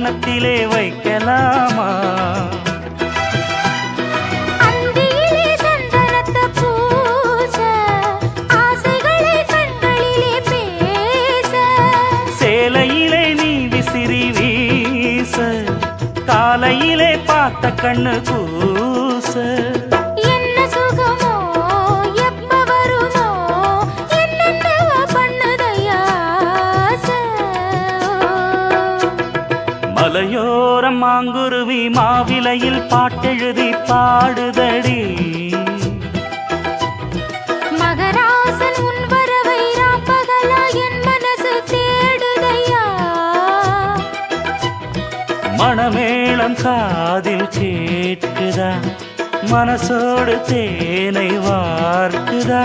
கன்னத்திலே வைக்கலாமா? அந்தியிலே சந்தனத்தை பூச, ஆசைகளை கண்களிலே பேச, சேலையிலே நீ விசிறி வீச, காலையிலே பார்த்த கண்ணு கூச. என்ன சுகமோ எப்ப வருமோ என்னென்னவோ பண்ணுதையா ஆசை. மலையோரம் மாங்குருவி மாவிலையில் பாட்டெழுதி பாடுதடி. மகராசன் உன் வரவை ராப்பகலா என் மனசு தேடுதையா. மணமேளம் காதில் கேட்குதா, மனசோடு தேனை வார்க்குதா.